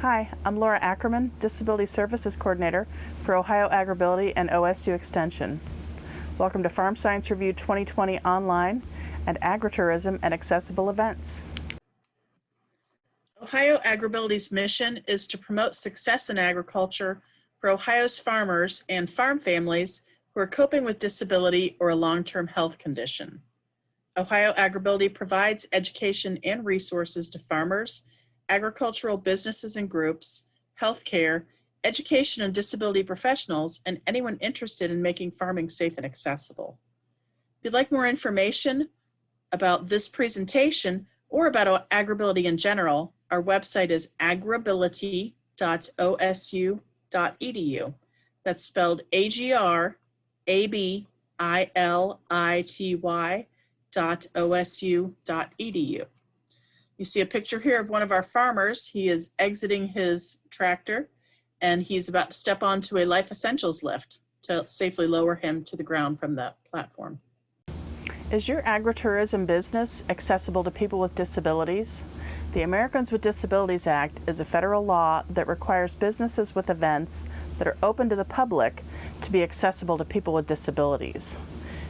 Hi, I'm Laura Ackerman, Disability Services Coordinator for Ohio AgrAbility and OSU Extension. Welcome to Farm Science Review 2020 Online and Agritourism and Accessible Events. Ohio AgrAbility's mission is to promote success in agriculture for Ohio's farmers and farm families who are coping with disability or a long-term health condition. Ohio AgrAbility provides education and resources to farmers, agricultural businesses and groups, healthcare, education and disability professionals, and anyone interested in making farming safe and accessible. If you'd like more information about this presentation or about AgrAbility in general, our website is agrability.osu.edu. That's spelled agrability.osu.edu. You see a picture here of one of our farmers. He is exiting his tractor and he's about to step onto a Life Essentials lift to safely lower him to the ground from the platform. Is your agritourism business accessible to people with disabilities? The Americans with Disabilities Act is a federal law that requires businesses with events that are open to the public to be accessible to people with disabilities.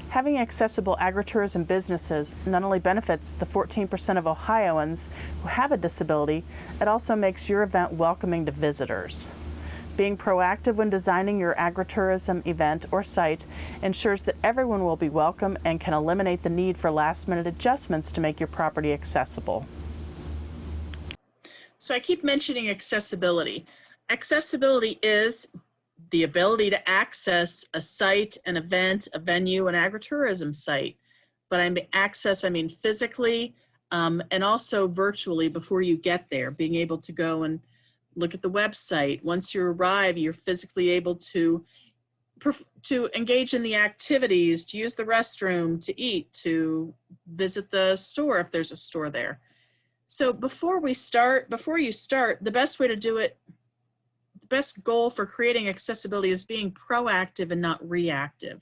Having accessible agritourism businesses not only benefits the 14% of Ohioans who have a disability, it also makes your event welcoming to visitors. Being proactive when designing your agritourism event or site ensures that everyone will be welcome and can eliminate the need for last-minute adjustments to make your property accessible. So I keep mentioning accessibility. Accessibility is the ability to access a site, an event, a venue, an agritourism site. But I mean physically and also virtually before you get there, being able to go and look at the website. Once you arrive, you're physically able to engage in the activities, to use the restroom, to eat, to visit the store if there's a store there. So before you start, the best way to do it, the best goal for creating accessibility is being proactive and not reactive.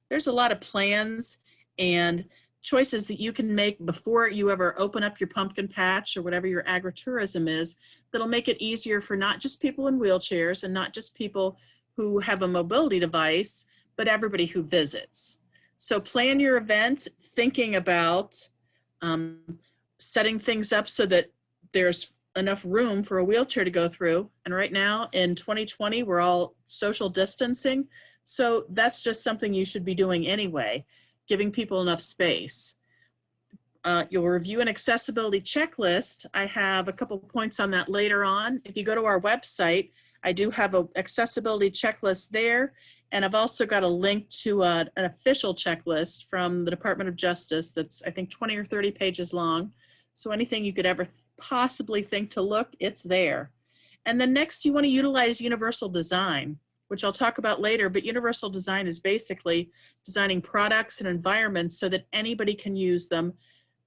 There's a lot of plans and choices that you can make before you ever open up your pumpkin patch or whatever your agritourism is that'll make it easier for not just people in wheelchairs and not just people who have a mobility device, but everybody who visits. So plan your event thinking about setting things up so that there's enough room for a wheelchair to go through. And right now in 2020, we're all social distancing. So that's just something you should be doing anyway, giving people enough space. You'll review an accessibility checklist. I have a couple points on that later on. If you go to our website, I do have an accessibility checklist there. And I've also got a link to an official checklist from the Department of Justice that's, I think, 20 or 30 pages long. So anything you could ever possibly think to look, it's there. And then next, you want to utilize universal design, which I'll talk about later, but universal design is basically designing products and environments so that anybody can use them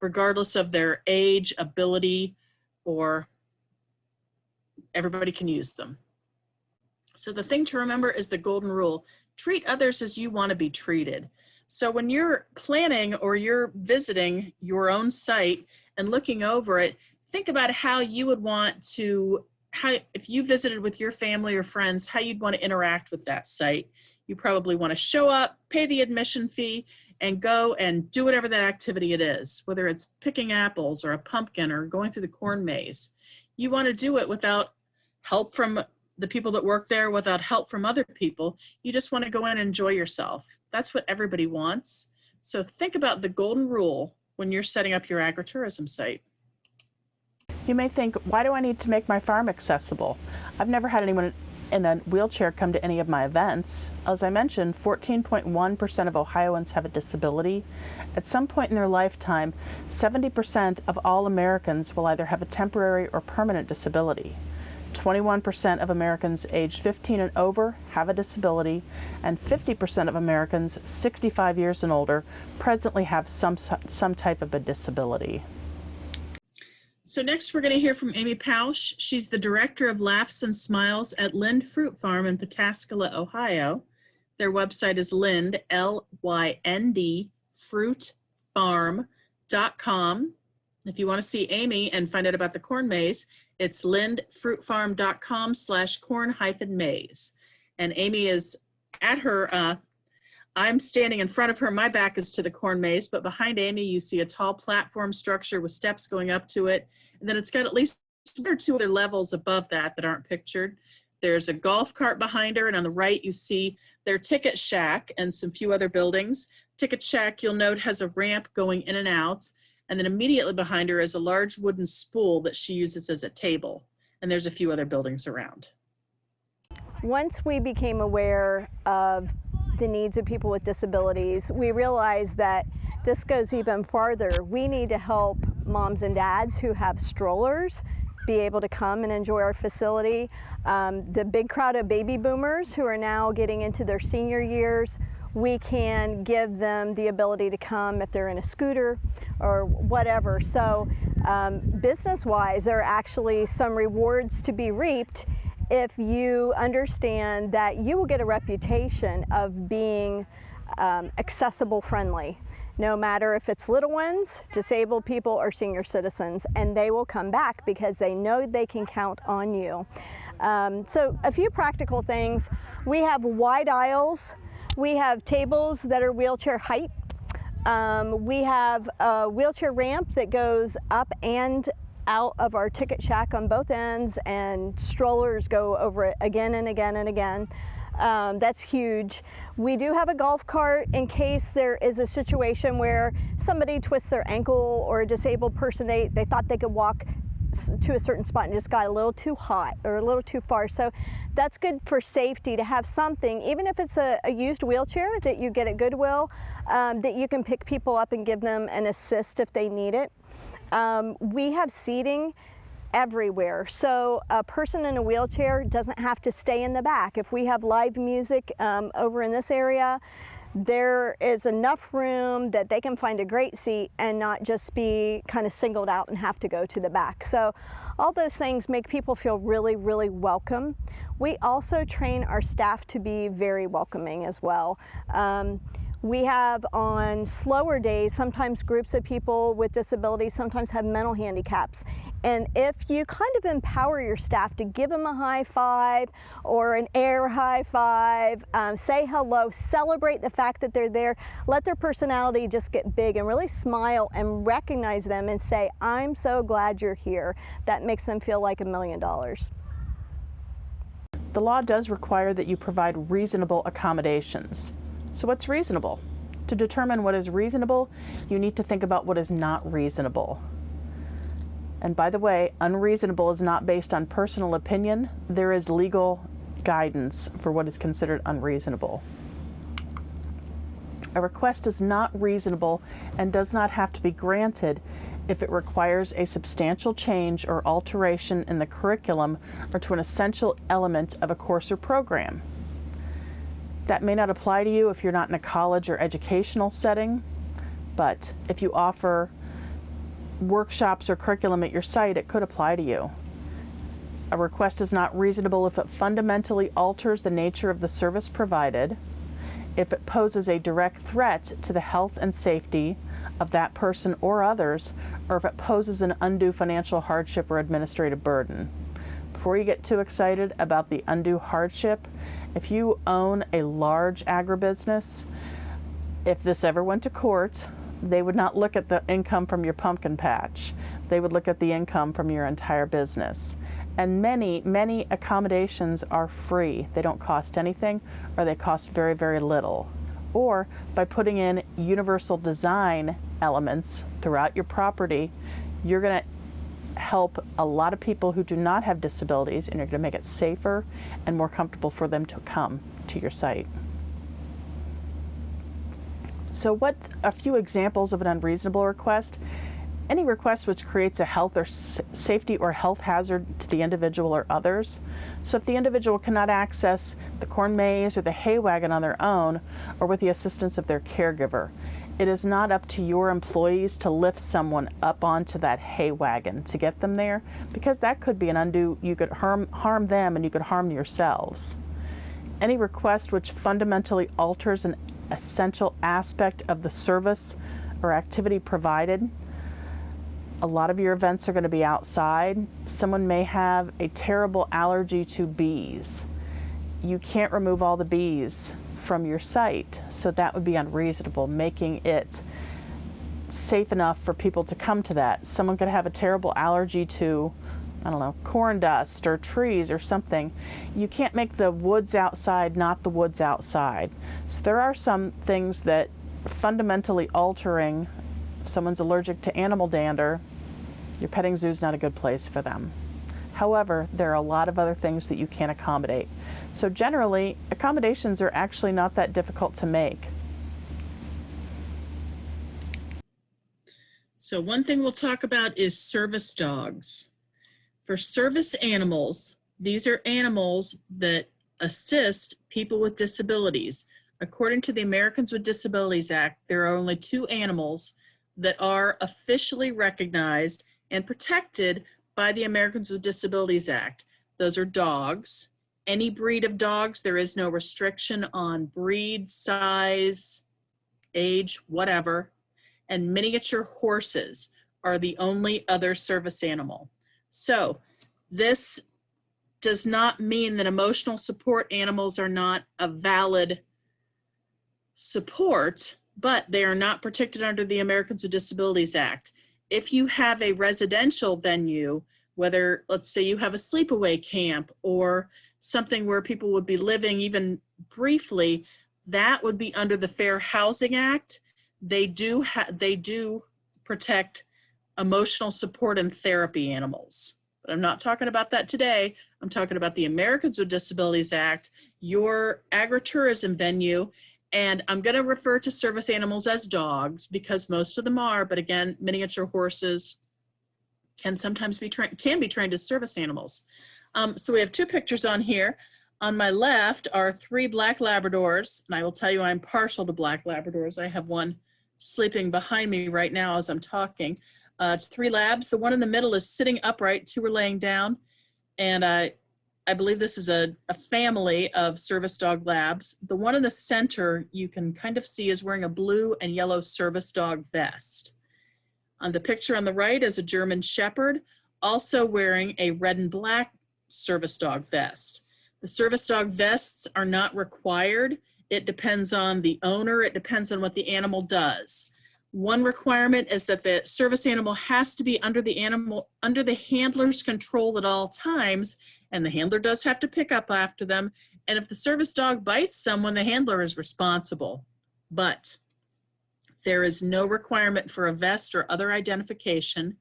regardless of their age, ability, or everybody can use them. So the thing to remember is the golden rule: treat others as you want to be treated. So when you're planning or you're visiting your own site and looking over it, think about how you would want to, if you visited with your family or friends, how you'd want to interact with that site. You probably want to show up, pay the admission fee, and go and do whatever that activity it is, whether it's picking apples or a pumpkin or going through the corn maze. You want to do it without help from the people that work there, without help from other people. You just want to go in and enjoy yourself. That's what everybody wants. So think about the golden rule when you're setting up your agritourism site. You may think, why do I need to make my farm accessible? I've never had anyone in a wheelchair come to any of my events. As I mentioned, 14.1% of Ohioans have a disability. At some point in their lifetime, 70% of all Americans will either have a temporary or permanent disability. 21% of Americans aged 15 and over have a disability, and 50% of Americans 65 years and older presently have some type of a disability. So next we're going to hear from Amy Pausch. She's the Director of Laughs and Smiles at Lind Fruit Farm in Pataskala, Ohio. Their website is Lind, L-Y-N-D, fruitfarm.com. If you want to see Amy and find out about the corn maze, it's lindfruitfarm.com/corn-maze. And Amy is at her, I'm standing in front of her. My back is to the corn maze, but behind Amy, you see a tall platform structure with steps going up to it. And then it's got at least 1 or 2 other levels above that aren't pictured. There's a golf cart behind her, and on the right, you see their ticket shack and some few other buildings. Ticket shack, you'll note, has a ramp going in and out. And then immediately behind her is a large wooden spool that she uses as a table. And there's a few other buildings around. Once we became aware of the needs of people with disabilities, we realized that this goes even farther. We need to help moms and dads who have strollers be able to come and enjoy our facility. The big crowd of baby boomers who are now getting into their senior years, we can give them the ability to come if they're in a scooter or whatever. So business-wise, there are actually some rewards to be reaped if you understand that you will get a reputation of being accessible friendly, no matter if it's little ones, disabled people, or senior citizens, and they will come back because they know they can count on you. So a few practical things. We have wide aisles. We have tables that are wheelchair height. We have a wheelchair ramp that goes up and out of our ticket shack on both ends, and strollers go over it again and again and again. That's huge. We do have a golf cart in case there is a situation where somebody twists their ankle, or a disabled person, they thought they could walk to a certain spot and just got a little too hot or a little too far. So that's good for safety to have something, even if it's a used wheelchair that you get at Goodwill, that you can pick people up and give them an assist if they need it. We have seating everywhere, so a person in a wheelchair doesn't have to stay in the back. If we have live music over in this area, there is enough room that they can find a great seat and not just be kind of singled out and have to go to the back. So all those things make people feel really, really welcome. We also train our staff to be very welcoming as well. We have, on slower days, sometimes groups of people with disabilities sometimes have mental handicaps. And if you kind of empower your staff to give them a high five or an air high five, say hello, celebrate the fact that they're there, let their personality just get big and really smile and recognize them and say, I'm so glad you're here. That makes them feel like $1 million. The law does require that you provide reasonable accommodations. So what's reasonable? To determine what is reasonable, you need to think about what is not reasonable. And by the way, unreasonable is not based on personal opinion. There is legal guidance for what is considered unreasonable. A request is not reasonable and does not have to be granted if it requires a substantial change or alteration in the curriculum or to an essential element of a course or program. That may not apply to you if you're not in a college or educational setting, but if you offer workshops or curriculum at your site, it could apply to you. A request is not reasonable if it fundamentally alters the nature of the service provided, if it poses a direct threat to the health and safety of that person or others, or if it poses an undue financial hardship or administrative burden. Before you get too excited about the undue hardship, if you own a large agribusiness, if this ever went to court, they would not look at the income from your pumpkin patch. They would look at the income from your entire business. And many accommodations are free. They don't cost anything, or they cost very, very little. Or by putting in universal design elements throughout your property, you're going to help a lot of people who do not have disabilities, and you're going to make it safer and more comfortable for them to come to your site. So what a few examples of an unreasonable request? Any request which creates a health or safety or health hazard to the individual or others. So if the individual cannot access the corn maze or the hay wagon on their own, or with the assistance of their caregiver, it is not up to your employees to lift someone up onto that hay wagon to get them there, because that could be an undue, you could harm them and you could harm yourselves. Any request which fundamentally alters an essential aspect of the service or activity provided. A lot of your events are going to be outside. Someone may have a terrible allergy to bees. You can't remove all the bees from your site, so that would be unreasonable, making it safe enough for people to come to that. Someone could have a terrible allergy to, I don't know, corn dust or trees or something. You can't make the woods outside not the woods outside. So there are some things that fundamentally altering, if someone's allergic to animal dander, your petting zoo is not a good place for them. However, there are a lot of other things that you can accommodate. So generally, accommodations are actually not that difficult to make. So one thing we'll talk about is service dogs. For service animals, these are animals that assist people with disabilities. According to the Americans with Disabilities Act, there are only 2 animals that are officially recognized and protected by the Americans with Disabilities Act. Those are dogs. Any breed of dogs, there is no restriction on breed, size, age, whatever. And miniature horses are the only other service animal. So this does not mean that emotional support animals are not a valid support, but they are not protected under the Americans with Disabilities Act. If you have a residential venue, whether, let's say you have a sleepaway camp or something where people would be living even briefly, that would be under the Fair Housing Act. They do protect emotional support and therapy animals. But I'm not talking about that today. I'm talking about the Americans with Disabilities Act, your agritourism venue, and I'm going to refer to service animals as dogs because most of them are, but again, miniature horses can sometimes be trained as service animals. So we have 2 pictures on here. On my left are 3 black Labradors, and I will tell you I'm partial to black Labradors. I have one sleeping behind me right now as I'm talking. It's 3 labs. The one in the middle is sitting upright, 2 are laying down, and I believe this is a family of service dog labs. The one in the center you can kind of see is wearing a blue and yellow service dog vest. On the picture on the right is a German Shepherd, also wearing a red and black service dog vest. The service dog vests are not required. It depends on the owner. It depends on what the animal does. One requirement is that the service animal has to be under the handler's control at all times, and the handler does have to pick up after them. And if the service dog bites someone, the handler is responsible. But there is no requirement for a vest or other identification.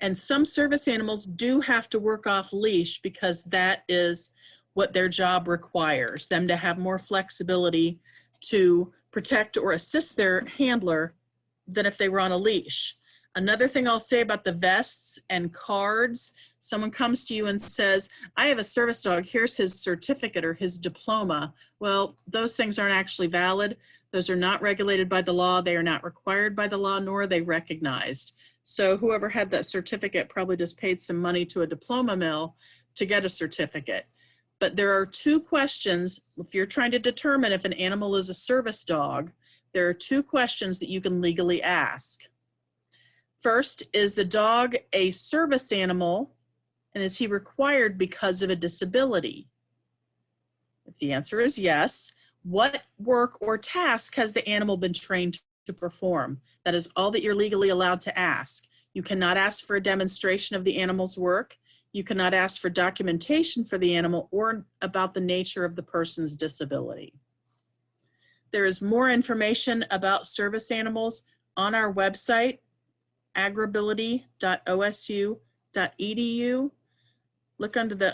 And some service animals do have to work off leash because that is what their job requires, them to have more flexibility to protect or assist their handler than if they were on a leash. Another thing I'll say about the vests and cards, someone comes to you and says, I have a service dog, here's his certificate or his diploma. Well, those things aren't actually valid. Those are not regulated by the law. They are not required by the law, nor are they recognized. So whoever had that certificate probably just paid some money to a diploma mill to get a certificate. But there are 2 questions, if you're trying to determine if an animal is a service dog, there are 2 questions that you can legally ask. First, is the dog a service animal, and is he required because of a disability? If the answer is yes, what work or task has the animal been trained to perform? That is all that you're legally allowed to ask. You cannot ask for a demonstration of the animal's work. You cannot ask for documentation for the animal or about the nature of the person's disability. There is more information about service animals on our website, agrability.osu.edu. Look under the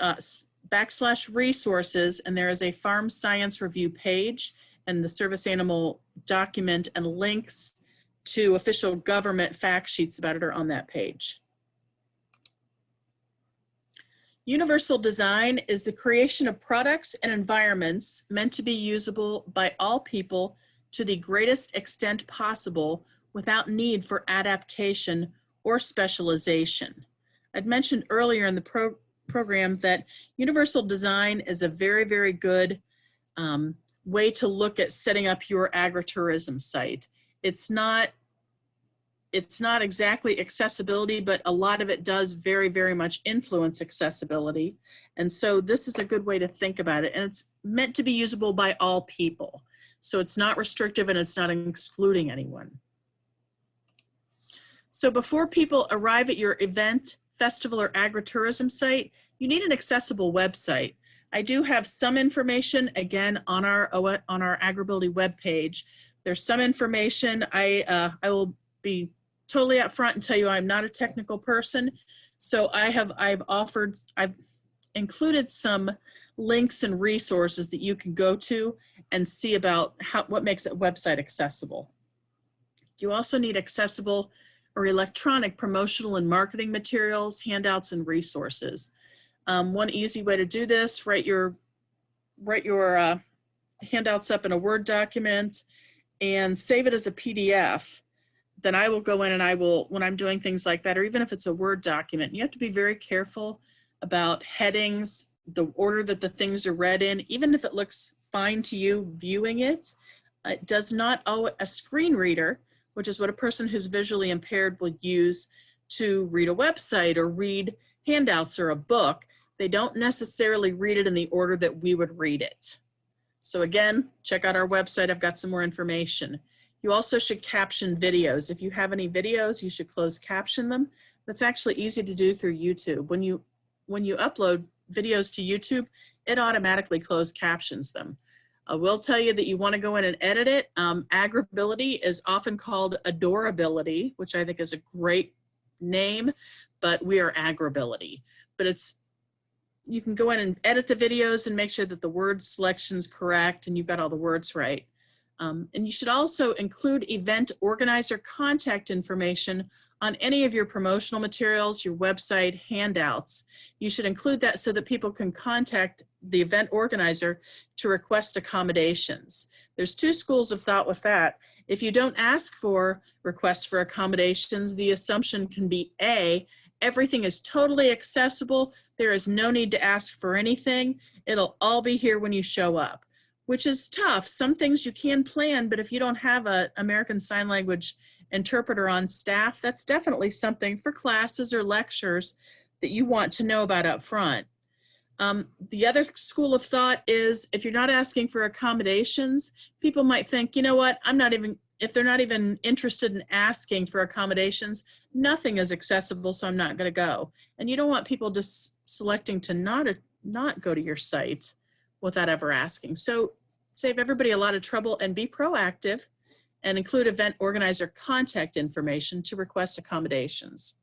/resources, and there is a farm science review page, and the service animal document and links to official government fact sheets about it are on that page. Universal design is the creation of products and environments meant to be usable by all people to the greatest extent possible without need for adaptation or specialization. I'd mentioned earlier in the program that universal design is a very, very good way to look at setting up your agritourism site. It's it's not exactly accessibility, but a lot of it does very, very much influence accessibility. And so this is a good way to think about it. And it's meant to be usable by all people. So it's not restrictive and it's not excluding anyone. So before people arrive at your event, festival, or agritourism site, you need an accessible website. I do have some information, again, on our AgrAbility webpage. There's some information. I will be totally upfront and tell you I'm not a technical person. So I've included some links and resources that you can go to and see about what makes a website accessible. You also need accessible or electronic promotional and marketing materials, handouts, and resources. One easy way to do this, write your handouts up in a Word document and save it as a PDF. Then I will go in and I will, when I'm doing things like that, or even if it's a Word document, you have to be very careful about headings, the order that the things are read in, even if it looks fine to you viewing it. It does not, a screen reader, which is what a person who's visually impaired will use to read a website or read handouts or a book, they don't necessarily read it in the order that we would read it. So again, check out our website. I've got some more information. You also should caption videos. If you have any videos, you should close caption them. That's actually easy to do through YouTube. When you upload videos to YouTube, it automatically closed captions them. I will tell you that you want to go in and edit it. AgrAbility is often called AgrAbility, which I think is a great name, but we are AgrAbility. But you can go in and edit the videos and make sure that the word selection's correct and you've got all the words right. And you should also include event organizer contact information on any of your promotional materials, your website, handouts. You should include that so that people can contact the event organizer to request accommodations. There's two schools of thought with that. If you don't ask for requests for accommodations, the assumption can be A, everything is totally accessible. There is no need to ask for anything. It'll all be here when you show up, which is tough. Some things you can plan, but if you don't have an American Sign Language interpreter on staff, that's definitely something for classes or lectures that you want to know about up front. The other school of thought is if you're not asking for accommodations, people might think, you know what, if they're not even interested in asking for accommodations, nothing is accessible, so I'm not going to go. And you don't want people just selecting to not go to your site without ever asking. So save everybody a lot of trouble and be proactive and include event organizer contact information to request accommodations.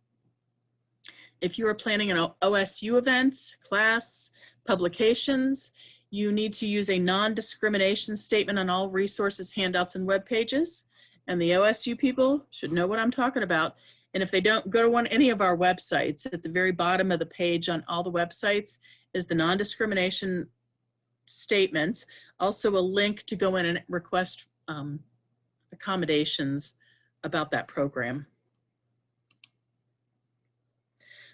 If you are planning an OSU event, class, publications, you need to use a non-discrimination statement on all resources, handouts, and web pages. And the OSU people should know what I'm talking about. And if they don't, go to any of our websites. At the very bottom of the page on all the websites is the non-discrimination statement. Also a link to go in and request accommodations about that program.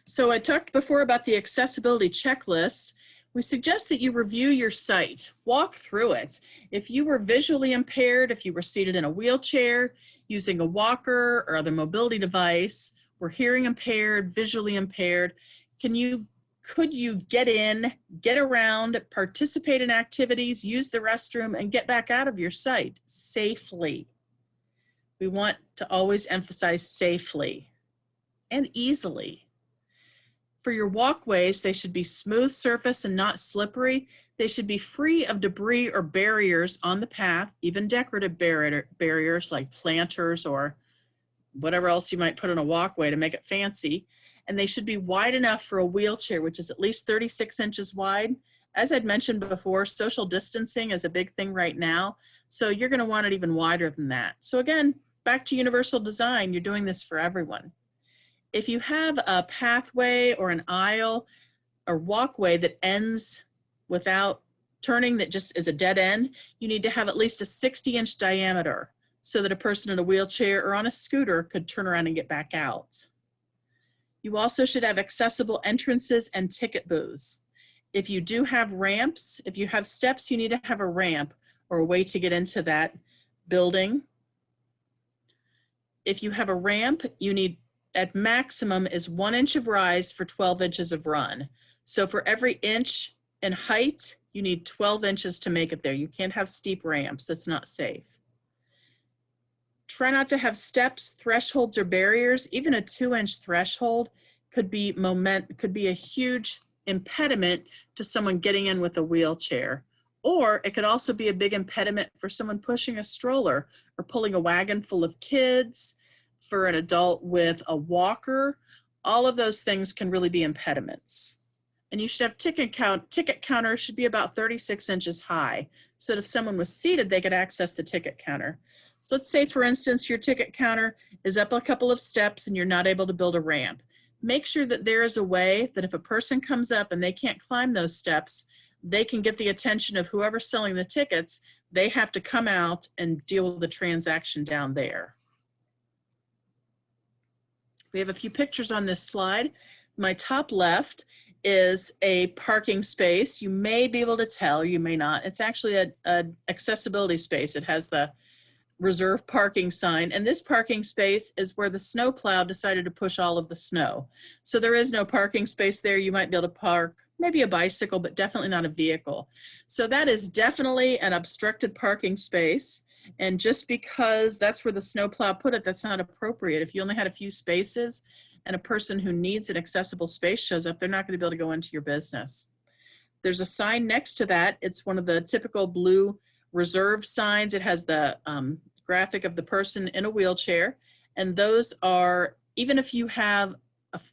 So I talked before about the accessibility checklist. We suggest that you review your site, walk through it. If you were visually impaired, if you were seated in a wheelchair, using a walker or other mobility device, were hearing impaired, visually impaired, could you get in, get around, participate in activities, use the restroom, and get back out of your site safely? We want to always emphasize safely and easily. For your walkways, they should be smooth surface and not slippery. They should be free of debris or barriers on the path, even decorative barriers like planters or whatever else you might put on a walkway to make it fancy. And they should be wide enough for a wheelchair, which is at least 36 inches wide. As I'd mentioned before, social distancing is a big thing right now. So you're going to want it even wider than that. So again, back to universal design, you're doing this for everyone. If you have a pathway or an aisle or walkway that ends without turning, that just is a dead end, you need to have at least a 60-inch diameter so that a person in a wheelchair or on a scooter could turn around and get back out. You also should have accessible entrances and ticket booths. If you do have ramps, if you have steps, you need to have a ramp or a way to get into that building. if you have a ramp, you need at maximum is 1 inch of rise for 12 inches of run. So for every inch in height, you need 12 inches to make it there. You can't have steep ramps. That's not safe. Try not to have steps, thresholds, or barriers. Even a 2-inch threshold could be a huge impediment to someone getting in with a wheelchair. Or it could also be a big impediment for someone pushing a stroller or pulling a wagon full of kids, for an adult with a walker. All of those things can really be impediments. And you should have ticket counters should be about 36 inches high, so that if someone was seated, they could access the ticket counter. So let's say, for instance, your ticket counter is up a couple of steps and you're not able to build a ramp. Make sure that there is a way that if a person comes up and they can't climb those steps, they can get the attention of whoever's selling the tickets. They have to come out and deal with the transaction down there. We have a few pictures on this slide. My top left is a parking space. You may be able to tell, you may not. It's actually an accessibility space. It has the reserve parking sign, and this parking space is where the snowplow decided to push all of the snow. So there is no parking space there. You might be able to park maybe a bicycle, but definitely not a vehicle. So that is definitely an obstructed parking space. And just because that's where the snowplow put it, that's not appropriate. If you only had a few spaces and a person who needs an accessible space shows up, they're not going to be able to go into your business. There's a sign next to that. It's one of the typical blue reserve signs. It has the graphic of the person in a wheelchair. And those are, even if you have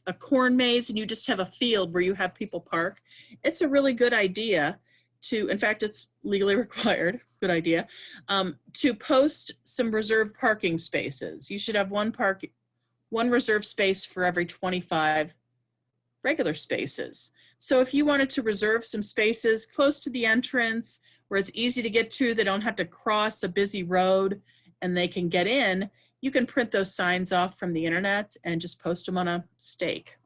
a corn maze and you just have a field where you have people park, it's a really good idea to, in fact, it's legally required, good idea, to post some reserved parking spaces. You should have one reserved space for every 25 regular spaces. So if you wanted to reserve some spaces close to the entrance where it's easy to get to, they don't have to cross a busy road and they can get in, you can print those signs off from the internet and just post them on a stake.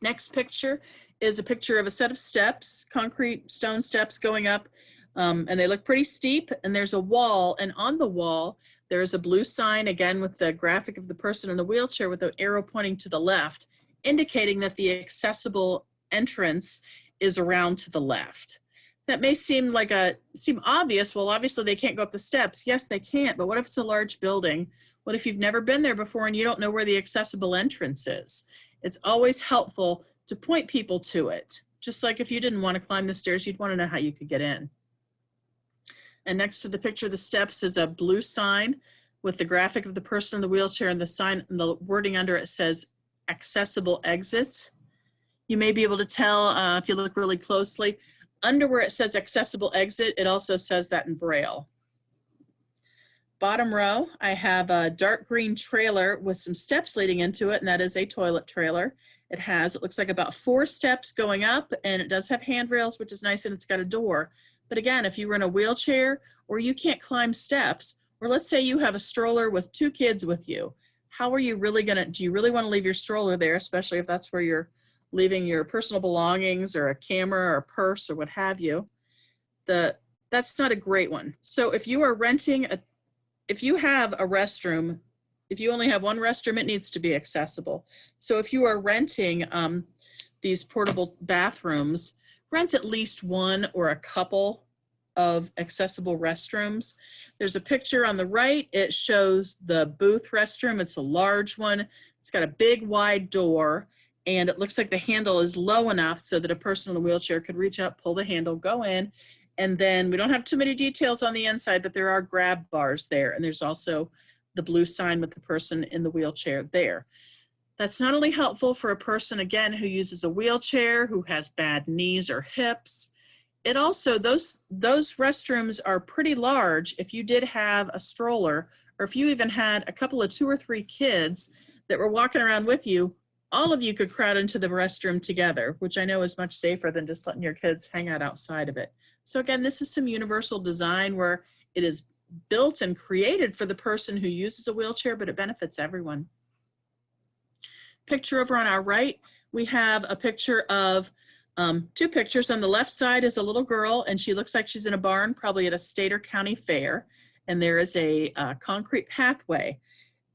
Next picture is a picture of a set of steps, concrete stone steps going up, and they look pretty steep, and there's a wall, and on the wall there's a blue sign, again with the graphic of the person in the wheelchair with the arrow pointing to the left, indicating that the accessible entrance is around to the left. That may seem obvious. Well, obviously they can't go up the steps. Yes, they can't, but what if it's a large building? What if you've never been there before and you don't know where the accessible entrance is? It's always helpful to point people to it. Just like if you didn't want to climb the stairs, you'd want to know how you could get in. And next to the picture of the steps is a blue sign with the graphic of the person in the wheelchair, and the sign and the wording under it says accessible exit. You may be able to tell if you look really closely. Under where it says accessible exit, it also says that in Braille. Bottom row, I have a dark green trailer with some steps leading into it, and that is a toilet trailer. It looks like about 4 steps going up, and it does have handrails, which is nice, and it's got a door. But again, if you were in a wheelchair or you can't climb steps, or let's say you have a stroller with 2 kids with you, how are you really do you really want to leave your stroller there, especially if that's where you're leaving your personal belongings or a camera or a purse or what have you? That's not a great one. So if you are if you have a restroom, if you only have one restroom, it needs to be accessible. So if you are renting these portable bathrooms, rent at least one or a couple of accessible restrooms. There's a picture on the right. It shows the booth restroom. It's a large one. It's got a big wide door, and it looks like the handle is low enough so that a person in a wheelchair could reach up, pull the handle, go in. And then we don't have too many details on the inside, but there are grab bars there. And there's also the blue sign with the person in the wheelchair there. That's not only helpful for a person, again, who uses a wheelchair, who has bad knees or hips. It also, those restrooms are pretty large. If you did have a stroller, or if you even had a couple of 2 or 3 kids that were walking around with you, all of you could crowd into the restroom together, which I know is much safer than just letting your kids hang out outside of it. So again, this is some universal design where it is built and created for the person who uses a wheelchair, but it benefits everyone. Picture over on our right, we have a picture of 2 pictures. On the left side is a little girl, and she looks like she's in a barn, probably at a state or county fair, and there is a concrete pathway.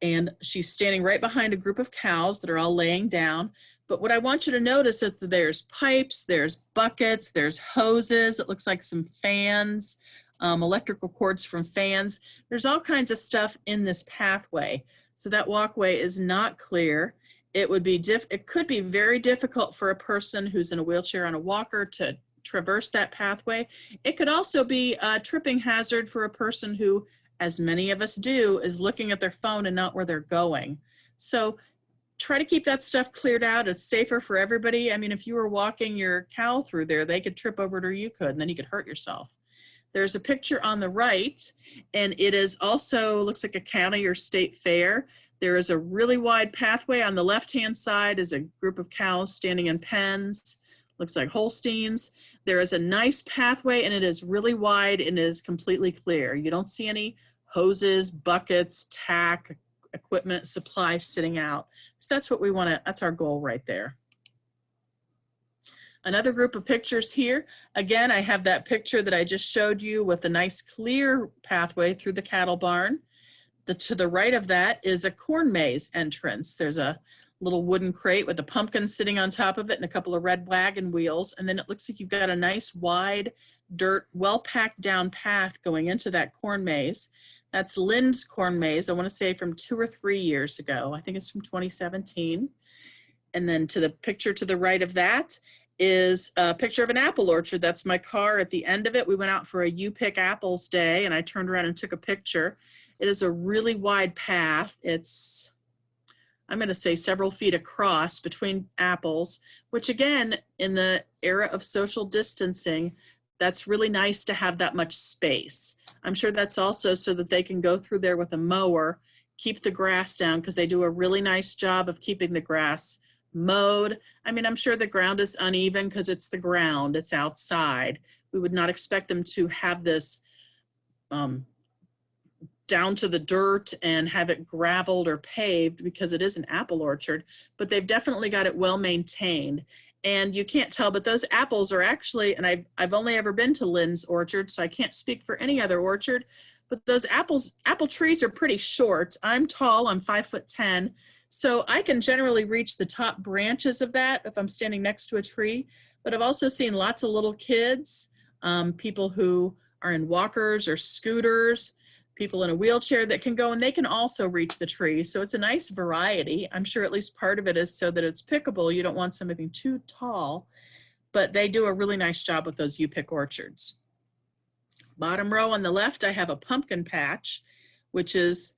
And she's standing right behind a group of cows that are all laying down. But what I want you to notice is that there's pipes, there's buckets, there's hoses. It looks like some fans, electrical cords from fans. There's all kinds of stuff in this pathway. So that walkway is not clear. It could be very difficult for a person who's in a wheelchair on a walker to traverse that pathway. It could also be a tripping hazard for a person who, as many of us do, is looking at their phone and not where they're going. So try to keep that stuff cleared out. It's safer for everybody. I mean, if you were walking your cow through there, they could trip over it or you could, and then you could hurt yourself. There's a picture on the right, and it is also, looks like a county or state fair. There is a really wide pathway. On the left-hand side is a group of cows standing in pens. Looks like Holsteins. There is a nice pathway, and it is really wide and it is completely clear. You don't see any hoses, buckets, tack, equipment, supplies sitting out. So that's what we want to, that's our goal right there. Another group of pictures here. Again, I have that picture that I just showed you with a nice clear pathway through the cattle barn. To the right of that is a corn maze entrance. There's a little wooden crate with a pumpkin sitting on top of it and a couple of red wagon wheels. And then it looks like you've got a nice wide dirt, well packed down path going into that corn maze. That's Lynn's corn maze, I want to say from 2 or 3 years ago. I think it's from 2017. And then to the picture to the right of that is a picture of an apple orchard. That's my car at the end of it. We went out for a You Pick Apples day and I turned around and took a picture. It is a really wide path. It's, I'm going to say, several feet across between apples, which again, in the era of social distancing, that's really nice to have that much space. I'm sure that's also so that they can go through there with a mower, keep the grass down, because they do a really nice job of keeping the grass mowed. I mean, I'm sure the ground is uneven because it's the ground, it's outside. We would not expect them to have this down to the dirt and have it graveled or paved because it is an apple orchard, but they've definitely got it well maintained. And you can't tell, but those apples are actually, and I've only ever been to Lynn's orchard, so I can't speak for any other orchard, but those apple trees are pretty short. I'm tall, I'm 5'10", so I can generally reach the top branches of that if I'm standing next to a tree. But I've also seen lots of little kids, people who are in walkers or scooters, people in a wheelchair that can go and they can also reach the tree. So it's a nice variety. I'm sure at least part of it is so that it's pickable. You don't want something too tall, but they do a really nice job with those You Pick orchards. Bottom row on the left, I have a pumpkin patch, which is,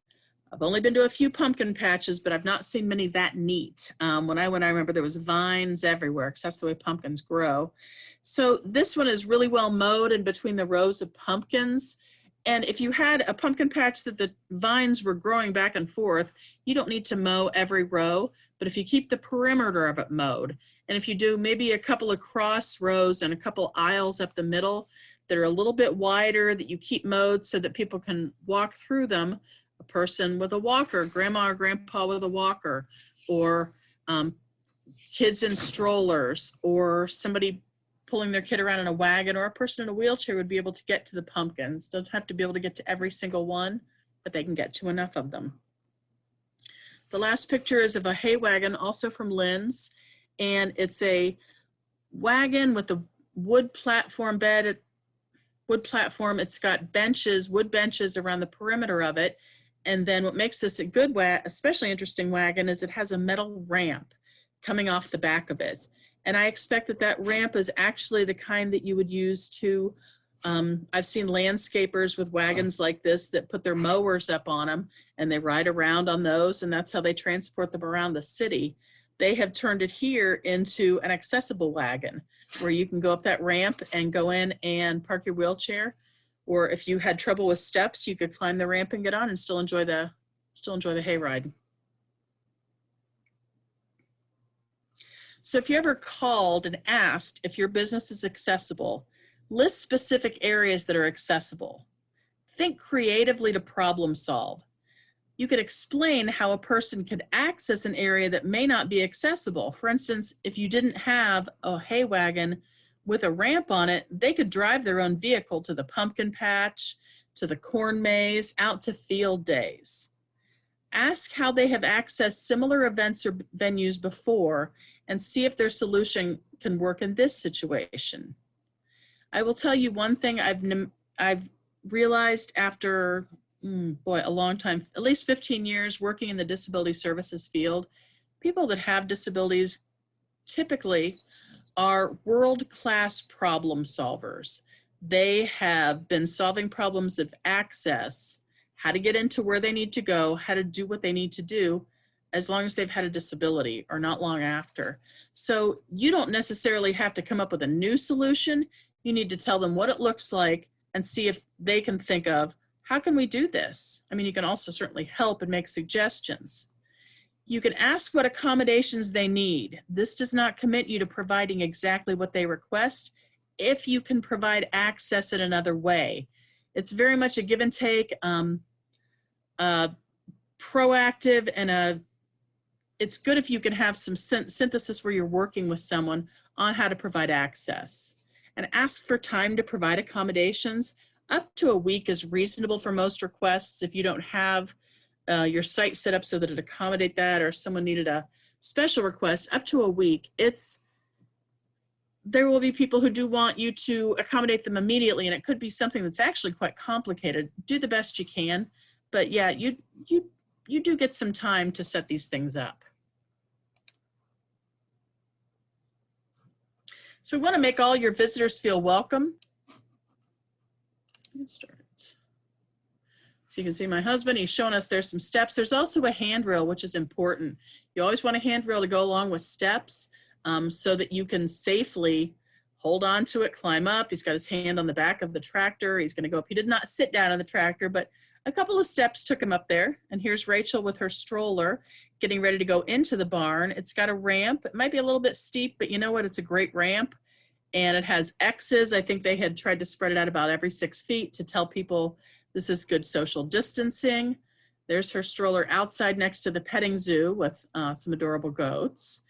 I've only been to a few pumpkin patches, but I've not seen many that neat. When I went, I remember there was vines everywhere because that's the way pumpkins grow. So this one is really well mowed in between the rows of pumpkins. And if you had a pumpkin patch that the vines were growing back and forth, you don't need to mow every row, but if you keep the perimeter of it mowed, and if you do maybe a couple of cross rows and a couple aisles up the middle that are a little bit wider that you keep mowed so that people can walk through them, a person with a walker, grandma or grandpa with a walker, or kids in strollers, or somebody pulling their kid around in a wagon, or a person in a wheelchair would be able to get to the pumpkins. Don't have to be able to get to every single one, but they can get to enough of them. The last picture is of a hay wagon, also from Lynn's, and it's a wagon with a wood platform bed. Wood platform, it's got benches, wood benches around the perimeter of it. And then what makes this a good, especially interesting wagon is it has a metal ramp coming off the back of it. And I expect that that ramp is actually the kind that you would use to, I've seen landscapers with wagons like this that put their mowers up on them and they ride around on those, and that's how they transport them around the city. They have turned it here into an accessible wagon where you can go up that ramp and go in and park your wheelchair. Or if you had trouble with steps, you could climb the ramp and get on and still enjoy the hayride. So if you ever called and asked if your business is accessible, list specific areas that are accessible. Think creatively to problem solve. You could explain how a person could access an area that may not be accessible. For instance, if you didn't have a hay wagon with a ramp on it, they could drive their own vehicle to the pumpkin patch, to the corn maze, out to field days. Ask how they have accessed similar events or venues before and see if their solution can work in this situation. I will tell you one thing I've realized after, a long time, at least 15 years working in the disability services field. People that have disabilities typically are world-class problem solvers. They have been solving problems of access, how to get into where they need to go, how to do what they need to do, as long as they've had a disability or not long after. So you don't necessarily have to come up with a new solution. You need to tell them what it looks like and see if they can think of, how can we do this? I mean, you can also certainly help and make suggestions. You can ask what accommodations they need. This does not commit you to providing exactly what they request if you can provide access in another way. It's very much a give and take, proactive, and it's good if you can have some synthesis where you're working with someone on how to provide access. And ask for time to provide accommodations. Up to a week is reasonable for most requests. If you don't have your site set up so that it accommodate that, or someone needed a special request, up to a week, there will be people who do want you to accommodate them immediately, and it could be something that's actually quite complicated. Do the best you can, but yeah, you do get some time to set these things up. So we want to make all your visitors feel welcome. Get started. So you can see my husband, he's showing us there's some steps. There's also a handrail, which is important. You always want a handrail to go along with steps so that you can safely hold on to it, climb up. He's got his hand on the back of the tractor. He's going to go up. He did not sit down on the tractor, but a couple of steps took him up there. And here's Rachel with her stroller getting ready to go into the barn. It's got a ramp. It might be a little bit steep, but you know what? It's a great ramp. And it has X's. I think they had tried to spread it out about every 6 feet to tell people this is good social distancing. There's her stroller outside next to the petting zoo with some adorable goats.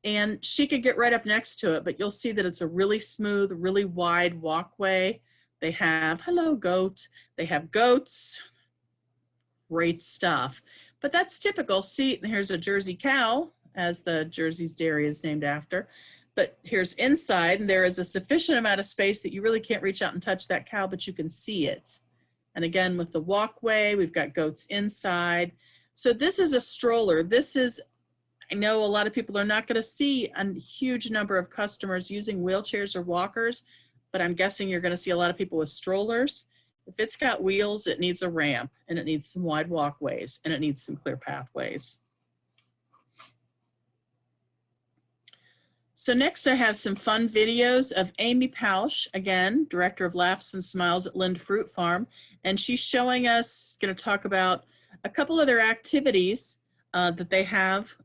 And she could get right up next to it, but you'll see that it's a really smooth, really wide walkway. They have, hello goat, they have goats, great stuff. But that's typical. See, here's a Jersey cow, as the Jersey's dairy is named after. But here's inside, and there is a sufficient amount of space that you really can't reach out and touch that cow, but you can see it. And again, with the walkway, we've got goats inside. So this is a stroller. This is, I know a lot of people are not going to see a huge number of customers using wheelchairs or walkers, but I'm guessing you're going to see a lot of people with strollers. If it's got wheels, it needs a ramp, and it needs some wide walkways, and it needs some clear pathways. So next I have some fun videos of Amy Pausch, again, Director of Laughs and Smiles at Lind Fruit Farm, and she's showing us, going to talk about a couple of their activities that they have.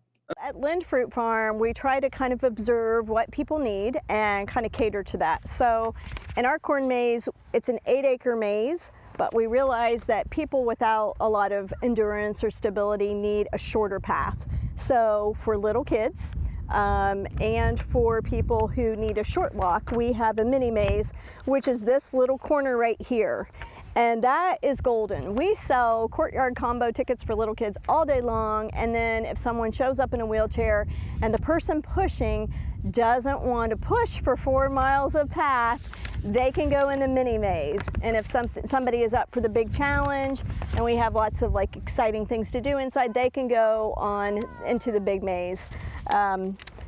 At Lind Fruit Farm, we try to kind of observe what people need and kind of cater to that. So in our corn maze, it's an 8-acre maze, but we realize that people without a lot of endurance or stability need a shorter path. So for little kids, and for people who need a short walk, we have a mini maze, which is this little corner right here. And that is golden. We sell courtyard combo tickets for little kids all day long, and then if someone shows up in a wheelchair and the person pushing doesn't want to push for 4 miles of path, they can go in the mini maze. And if somebody is up for the big challenge and we have lots of like exciting things to do inside, they can go on into the big maze.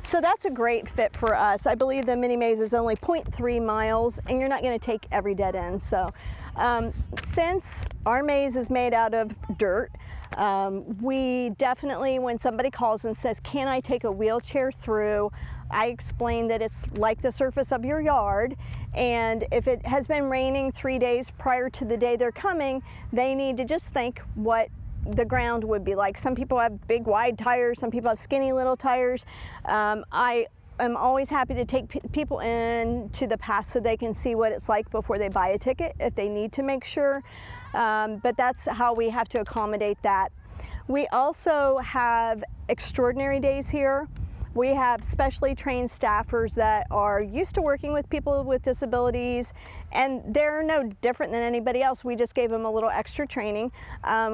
So that's a great fit for us. I believe the mini maze is only 0.3 miles, and you're not going to take every dead end. So since our maze is made out of dirt, we definitely, when somebody calls and says, can I take a wheelchair through, I explain that it's like the surface of your yard, and if it has been raining 3 days prior to the day they're coming, they need to just think what the ground would be like. Some people have big wide tires, some people have skinny little tires. I am always happy to take people into the path so they can see what it's like before they buy a ticket if they need to make sure. But that's how we have to accommodate that. We also have extraordinary days here. We have specially trained staffers that are used to working with people with disabilities, and they're no different than anybody else. We just gave them a little extra training.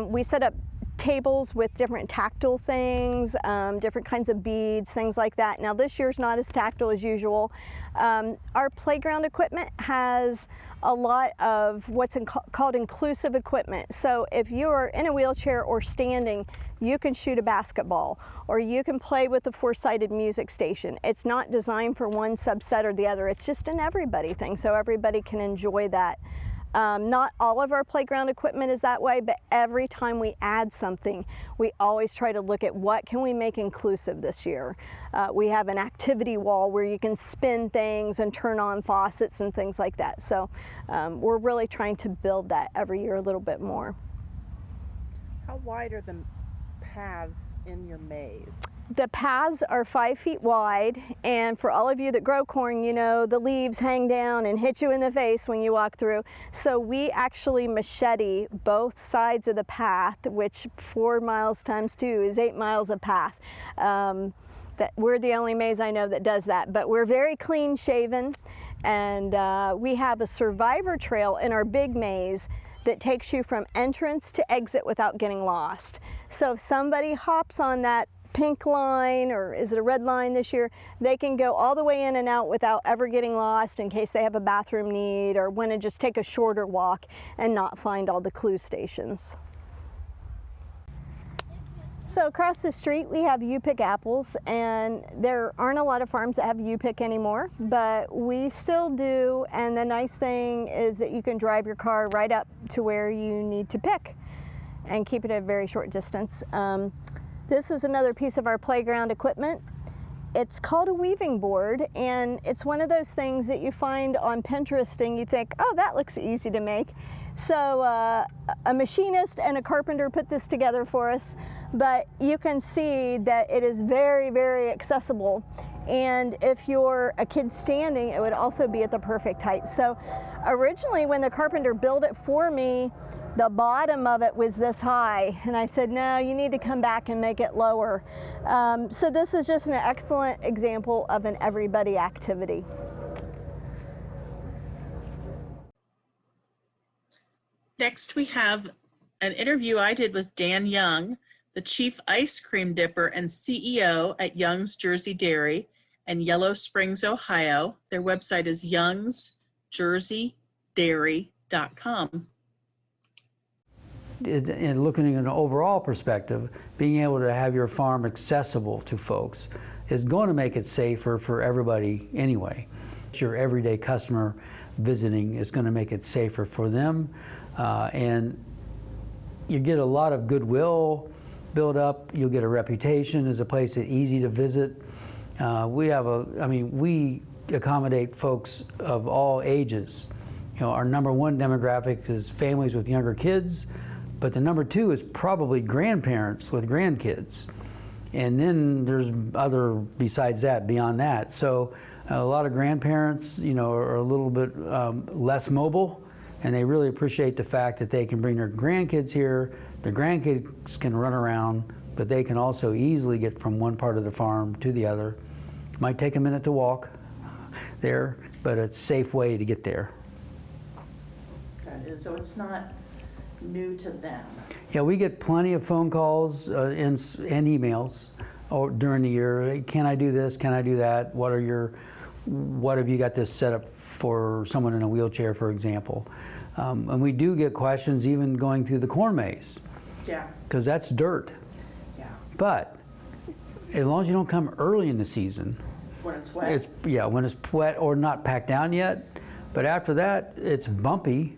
We set up tables with different tactile things, different kinds of beads, things like that. Now this year's not as tactile as usual. Our playground equipment has a lot of what's called inclusive equipment. So if you're in a wheelchair or standing, you can shoot a basketball, or you can play with the four-sided music station. It's not designed for one subset or the other. It's just an everybody thing, so everybody can enjoy that. Not all of our playground equipment is that way, but every time we add something, we always try to look at what can we make inclusive this year. We have an activity wall where you can spin things and turn on faucets and things like that. So we're really trying to build that every year a little bit more. How wide are the paths in your maze? The paths are 5 feet wide, and for all of you that grow corn, you know the leaves hang down and hit you in the face when you walk through. So we actually machete both sides of the path, which 4 miles times 2 is 8 miles of path. We're the only maze I know that does that, but we're very clean shaven, and we have a survivor trail in our big maze that takes you from entrance to exit without getting lost. So if somebody hops on that pink line, or is it a red line this year, they can go all the way in and out without ever getting lost in case they have a bathroom need or want to just take a shorter walk and not find all the clue stations. So across the street we have U-Pick apples, and there aren't a lot of farms that have U-Pick anymore, but we still do, and the nice thing is that you can drive your car right up to where you need to pick and keep it at a very short distance. This is another piece of our playground equipment. It's called a weaving board, and it's one of those things that you find on Pinterest and you think, oh, that looks easy to make. So a machinist and a carpenter put this together for us, but you can see that it is very, very accessible. And if you're a kid standing, it would also be at the perfect height. So originally when the carpenter built it for me, the bottom of it was this high, and I said, no, you need to come back and make it lower. So this is just an excellent example of an everybody activity. Next, we have an interview I did with Dan Young, the chief ice cream dipper and CEO at Young's Jersey Dairy in Yellow Springs, Ohio. Their website is youngsjerseydairy.com. In looking at an overall perspective, being able to have your farm accessible to folks is going to make it safer for everybody anyway. Your everyday customer visiting is going to make it safer for them, and you get a lot of goodwill build up. You'll get a reputation as a place that's easy to visit. We accommodate folks of all ages. You know, our #1 demographic is families with younger kids, but the #2 is probably grandparents with grandkids. And then there's other besides that, beyond that. So a lot of grandparents, you know, are a little bit less mobile, and they really appreciate the fact that they can bring their grandkids here. Their grandkids can run around, but they can also easily get from one part of the farm to the other. Might take a minute to walk there, but it's a safe way to get there. So it's not new to them. Yeah, we get plenty of phone calls and emails during the year. Can I do this? Can I do that? What have you got this set up for someone in a wheelchair, for example? And we do get questions even going through the corn maze. Yeah. Because that's dirt. Yeah. But as long as you don't come early in the season. When it's wet. When it's wet or not packed down yet. But after that, it's bumpy.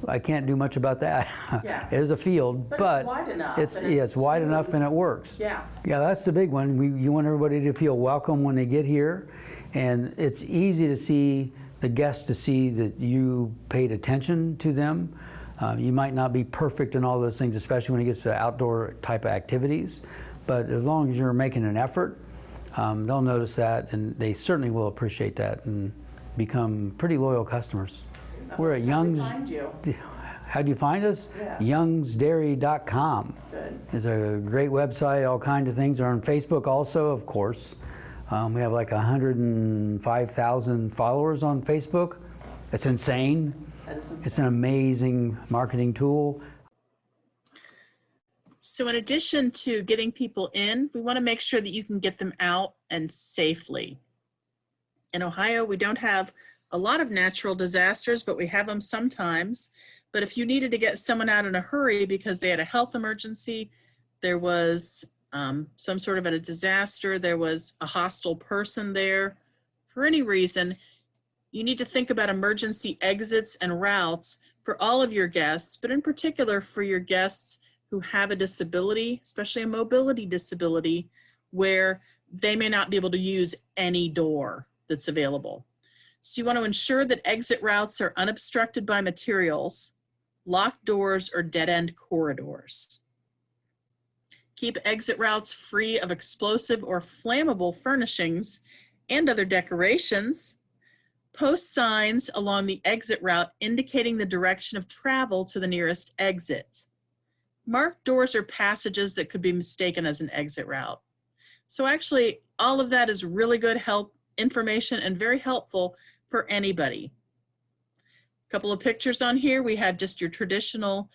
I can't do much about that. Yeah. It is a field, but it's wide enough. It's wide enough and it works. Yeah. Yeah, that's the big one. You want everybody to feel welcome when they get here, and it's easy to see the guests to see that you paid attention to them. You might not be perfect in all those things, especially when it gets to outdoor type of activities, but as long as you're making an effort, they'll notice that, and they certainly will appreciate that and become pretty loyal customers. We're at Young's. How do we find you? How do you find us? Yeah. youngsdairy.com. Good. It's a great website. All kinds of things are on Facebook also, of course. We have like 105,000 followers on Facebook. It's insane. That is insane. It's an amazing marketing tool. So in addition to getting people in, we want to make sure that you can get them out and safely. In Ohio, we don't have a lot of natural disasters, but we have them sometimes. But if you needed to get someone out in a hurry because they had a health emergency, there was some sort of a disaster, there was a hostile person there, for any reason, you need to think about emergency exits and routes for all of your guests, but in particular for your guests who have a disability, especially a mobility disability, where they may not be able to use any door that's available. So you want to ensure that exit routes are unobstructed by materials, locked doors, or dead-end corridors. Keep exit routes free of explosive or flammable furnishings and other decorations. Post signs along the exit route indicating the direction of travel to the nearest exit. Mark doors or passages that could be mistaken as an exit route. So actually, all of that is really good information and very helpful for anybody. A couple of pictures on here. We have just your traditional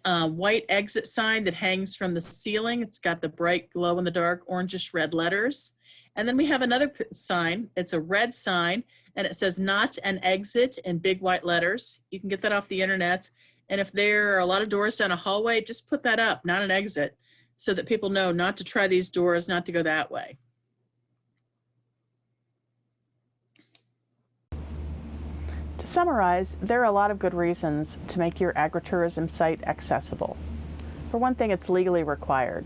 white exit sign that hangs from the ceiling. It's got the bright glow-in-the-dark orangish red letters. And then we have another sign. It's a red sign, and it says "Not an Exit" in big white letters. You can get that off the internet. And if there are a lot of doors down a hallway, just put that up, "Not an Exit," so that people know not to try these doors, not to go that way. To summarize, there are a lot of good reasons to make your agritourism site accessible. For one thing, it's legally required.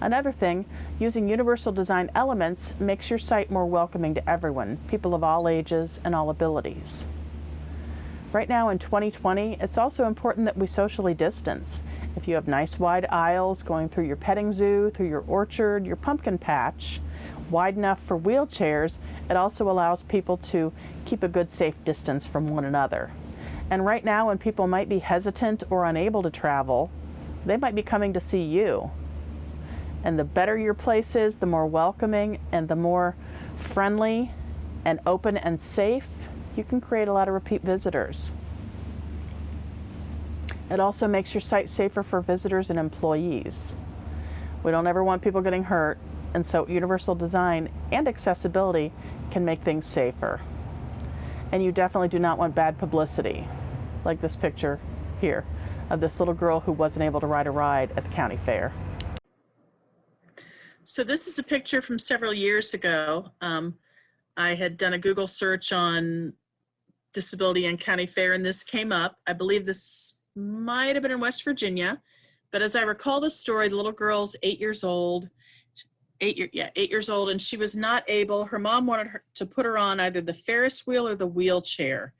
Another thing, using universal design elements makes your site more welcoming to everyone, people of all ages and all abilities. Right now in 2020, it's also important that we socially distance. If you have nice wide aisles going through your petting zoo, through your orchard, your pumpkin patch, wide enough for wheelchairs, it also allows people to keep a good safe distance from one another. And right now when people might be hesitant or unable to travel, they might be coming to see you. And the better your place is, the more welcoming and the more friendly and open and safe, you can create a lot of repeat visitors. It also makes your site safer for visitors and employees. We don't ever want people getting hurt, and so universal design and accessibility can make things safer. And you definitely do not want bad publicity, like this picture here of this little girl who wasn't able to ride a ride at the county fair. So this is a picture from several years ago. I had done a Google search on disability and county fair, and this came up. I believe this might have been in West Virginia, but as I recall the story, the little girl's 8 years old, 8 years old, and she was not able, her mom wanted her to put her on either the Ferris wheel or the wheelchair.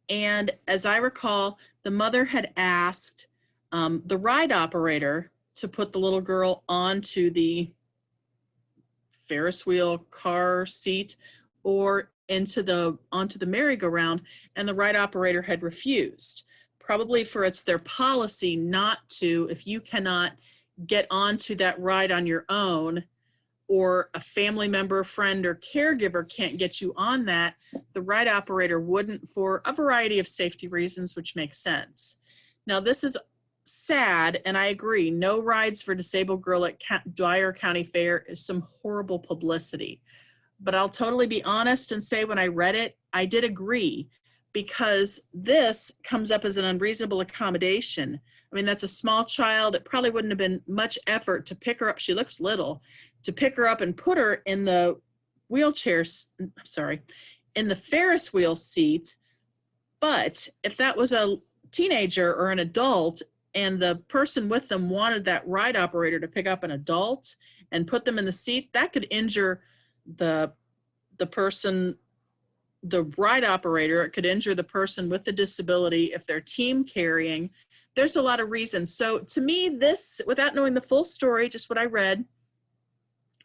And as I recall, the mother had asked the ride operator to put the little girl onto the Ferris wheel car seat or onto the merry-go-round, and the ride operator had refused. Probably for it's their policy not to, if you cannot get onto that ride on your own, or a family member, friend, or caregiver can't get you on that, the ride operator wouldn't, for a variety of safety reasons, which makes sense. Now this is sad, and I agree, no rides for disabled girl at Dwyer County Fair is some horrible publicity. But I'll totally be honest and say when I read it, I did agree, because this comes up as an unreasonable accommodation. I mean, that's a small child. It probably wouldn't have been much effort to pick her up. She looks little, to pick her up and put her in the in the Ferris wheel seat. But if that was a teenager or an adult and the person with them wanted that ride operator to pick up an adult and put them in the seat, that could injure the person, the ride operator. It could injure the person with the disability if they're team carrying. There's a lot of reasons. So to me, this, without knowing the full story, just what I read,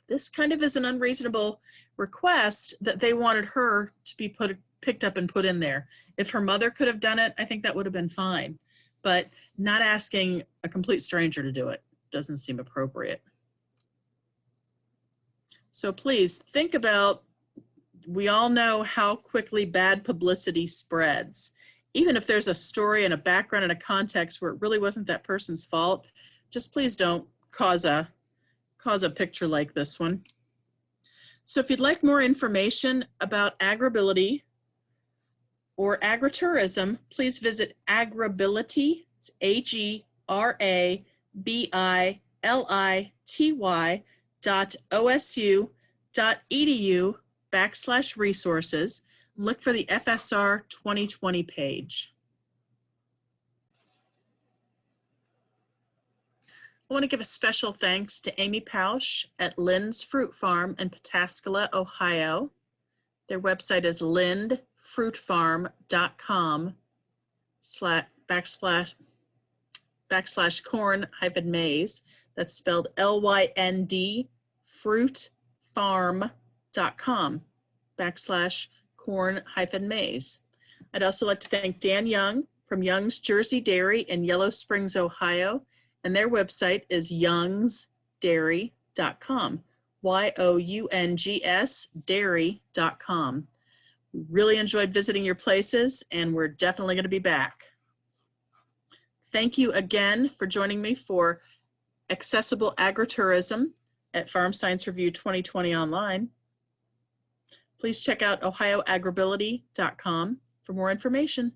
this kind of is an unreasonable request that they wanted her to be picked up and put in there. If her mother could have done it, I think that would have been fine. But not asking a complete stranger to do it doesn't seem appropriate. So please think about, we all know how quickly bad publicity spreads. Even if there's a story and a background and a context where it really wasn't that person's fault, Just please don't cause a picture like this one. So if you'd like more information about AgrAbility or agritourism, please visit AgrAbility. It's AgrAbility.osu.edu/resources. Look for the FSR 2020 page. I want to give a special thanks to Amy Pausch at Lynn's Fruit Farm in Pataskala, Ohio. Their website is lynd.fruitfarm.com/corn-maze. That's spelled LYND fruitfarm.com/corn-maze. I'd also like to thank Dan Young from Young's Jersey Dairy in Yellow Springs, Ohio. And their website is youngsdairy.com, YOUNGS dairy.com. We really enjoyed visiting your places, and we're definitely going to be back. Thank you again for joining me for Accessible Agritourism at Farm Science Review 2020 online. Please check out ohioagrability.com for more information.